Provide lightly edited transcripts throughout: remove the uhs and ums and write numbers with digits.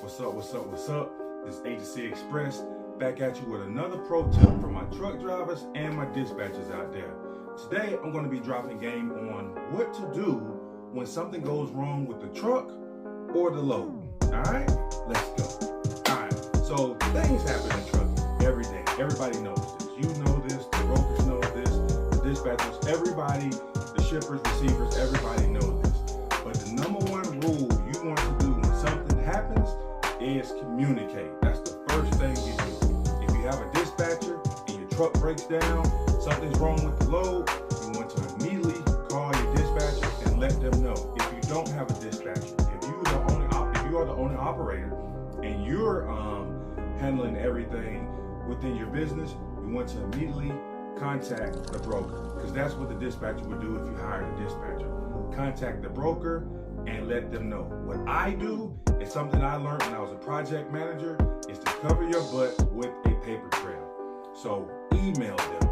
What's up, what's up, what's up? This is Agency Express back at you with another pro tip for my truck drivers and my dispatchers out there. Today, I'm going to be dropping game on what to do when something goes wrong with the truck or the load. All right, let's go. All right, so things happen in trucking every day. Everybody knows this. You know this, the brokers know this, the dispatchers, everybody, the shippers, receivers, everybody knows this. But the number one rule you want to do when something happens is communicate. That's the first thing you do. If you have a dispatcher and your truck breaks down, something's wrong with the load, you want to immediately call your dispatcher and let them know. If you don't have a dispatcher, if you are the owner operator and you're handling everything within your business, you want to immediately contact the broker, because that's what the dispatcher would do if you hired a dispatcher. Contact the broker and let them know. What I do is something I learned when I was a project manager, is to cover your butt with a paper trail. So email them.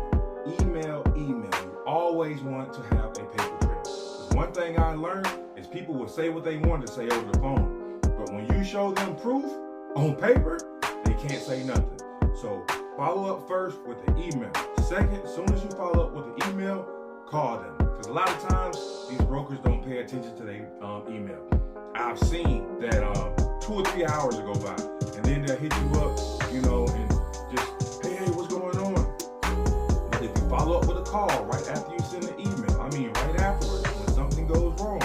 Email. You always want to have a paper trail. One thing I learned is people will say what they want to say over the phone, but when you show them proof on paper, they can't say nothing. So follow up first with the email. Second, as soon as you follow up with the email, call them. Because a lot of times, these brokers don't pay attention to their email. I've seen that 2 or 3 hours will go by, and then they'll hit you up, and just, hey, what's going on? But if you follow up with a call right after you send the email, right afterwards, when something goes wrong,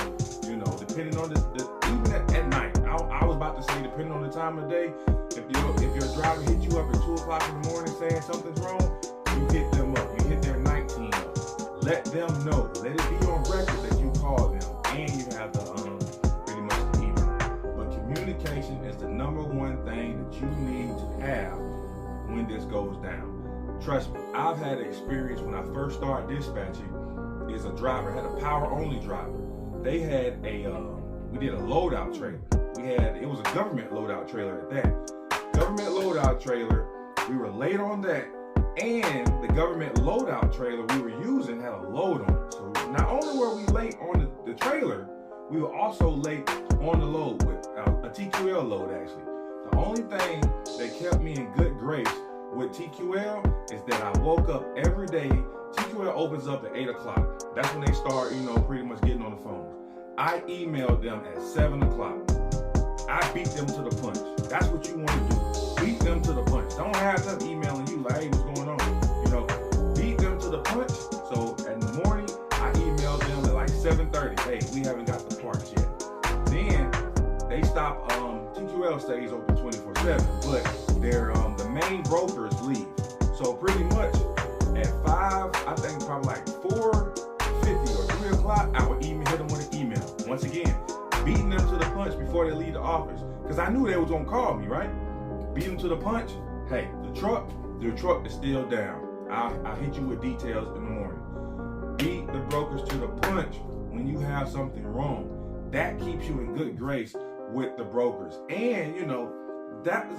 depending on even at night, I was about to say, depending on the time of day, if your driver hit you up at 2 o'clock in the morning saying something's wrong, you hit them up. You hit their night team up. Let them know. Let it be on record that you called them and you have the pretty much the email. But communication is the number one thing that you need to have when this goes down. Trust me, I've had experience when I first started dispatching. Is a driver, had a power only driver. They had we did a loadout trailer. It was a government loadout trailer at that. Government loadout trailer, we were late on that, and the government loadout trailer we were using had a load on it. So not only were we late on the trailer, we were also late on the load with a TQL load actually. The only thing that kept me in good grace with TQL is that I woke up every day. TQL opens up at 8 o'clock. That's when they start, pretty much getting on the phone. I emailed them at 7 o'clock. I beat them to the punch. That's what you want to do. Beat them to the punch. Don't have them emailing you like, hey, what's going on? Beat them to the punch. So in the morning, I emailed them at like 7:30. Hey, we haven't got the parts yet. Then they stop. TQL stays open 24/7, but their the main brokers leave. So pretty much at 5, I think probably like 4:50 or 3 o'clock, I would hit them with an email. Once again, beating them to the punch before they leave the office, because I knew they was gonna call me, right? Beat them to the punch. Hey, your truck is still down. I'll hit you with details in the morning. Beat the brokers to the punch when you have something wrong. That keeps you in good grace with the brokers. And that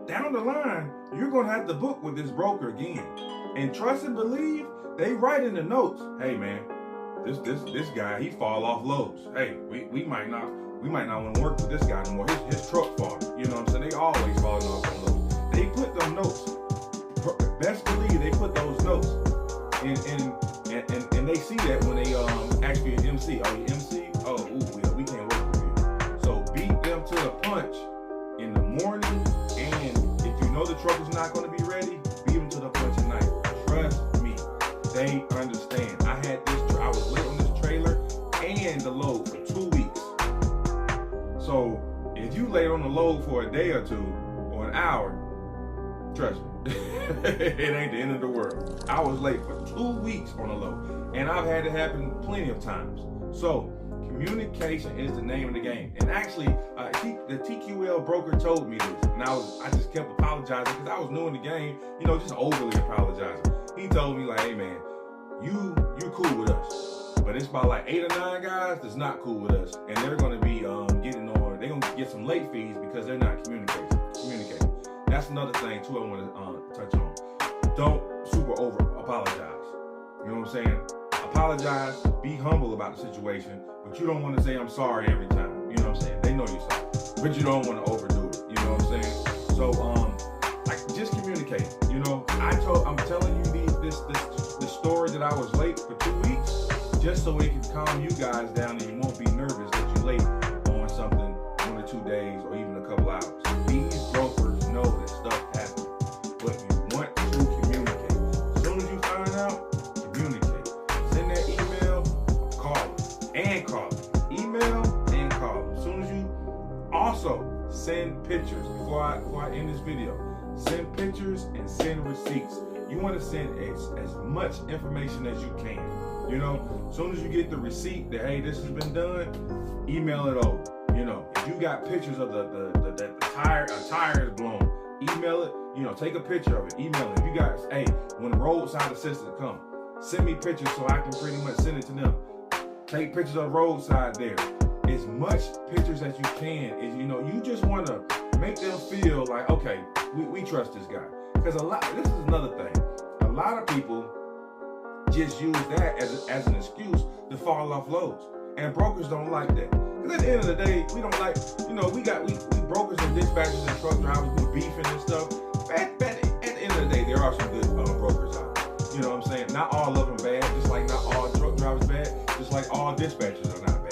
down the line, you're gonna have to book with this broker again. And trust and believe, they write in the notes, hey man, this guy, he fall off loads. Hey, we might not want to work with this guy anymore. His truck falling. You know what I'm saying? They always falling off on loads. They put them notes. Best believe they put those notes. And they see that when they actually an MC. Oh, you MC? Oh, we can't work with you. So beat them to the punch in the morning, and if you know the truck is not going to be ready, beat them to the punch at night. Trust me, they understand. I was late on this trailer and the load for 2 weeks. So if you late on the load for a day or two or an hour, trust me, it ain't the end of the world. I was late for 2 weeks on a load, and I've had it happen plenty of times. So communication is the name of the game. And actually, the TQL broker told me this, and I just kept apologizing because I was new in the game, just overly apologizing. He told me like, hey man, you cool with us, but it's about like 8 or 9 guys that's not cool with us, and they're going to be they're going to get some late fees because they're not communicating. That's another thing too I want to touch on. Don't super over apologize. You know what I'm saying? Apologize, be humble about the situation, but you don't want to say I'm sorry every time. You know what I'm saying? They know you're sorry, but you don't want to overdo it. So like just communicate. You know, I'm telling you this story that I was late for 2 weeks, just so it can calm you guys down and you won't be nervous that you're late on something 1 or 2 days or even a couple hours. These brokers know that stuff happens, but you want to communicate. As soon as you find out, communicate. Send that email, call them, and call them. Email and call them. As soon as you also send pictures before I end this video. Send pictures and send receipts. You want to send as much information as you can. You know, as soon as you get the receipt that, hey, this has been done, email it over. You know, if you got pictures of the tire is blown, email it. You know, take a picture of it, email it. If you guys, hey, when the roadside assistant come, send me pictures so I can pretty much send it to them. Take pictures of roadside there. As much pictures as you can. Is, you know, you just want to make them feel like, okay, we trust this guy. Because this is another thing. A lot of people just use that as an excuse to fall off loads. And brokers don't like that. Because at the end of the day, we don't like, you know, we brokers and dispatchers and truck drivers, we beefing and stuff. At the end of the day, there are some good brokers out there. You know what I'm saying? Not all of them bad, just like not all truck drivers bad, just like all dispatchers are not bad.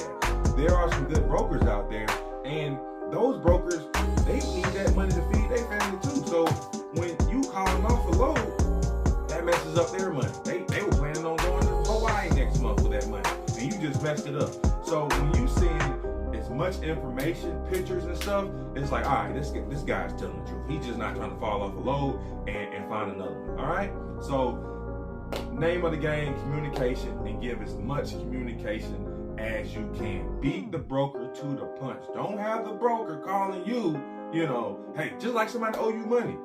There are some good brokers out there, and those brokers, they need that money to feed their family too. So when you call them off a load, that messes up their money. They were planning on going to Hawaii next month with that money, and you just messed it up. So when you send as much information, pictures and stuff, it's like, all right, this guy's telling the truth. He's just not trying to fall off a load and find another one. All right. So name of the game, communication, and give as much communication as you can. Beat the broker to the punch. Don't have the broker calling you, you know, hey, just like somebody owe you money.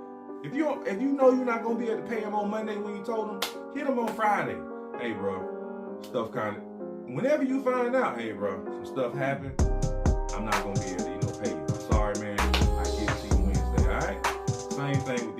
If you know you're not gonna be able to pay him on Monday when you told him, hit him on Friday. Hey, bro, stuff kind of. Whenever you find out, hey, bro, some stuff happened, I'm not gonna be able to, pay you. I'm sorry, man. I get it to you Wednesday. All right. Same thing with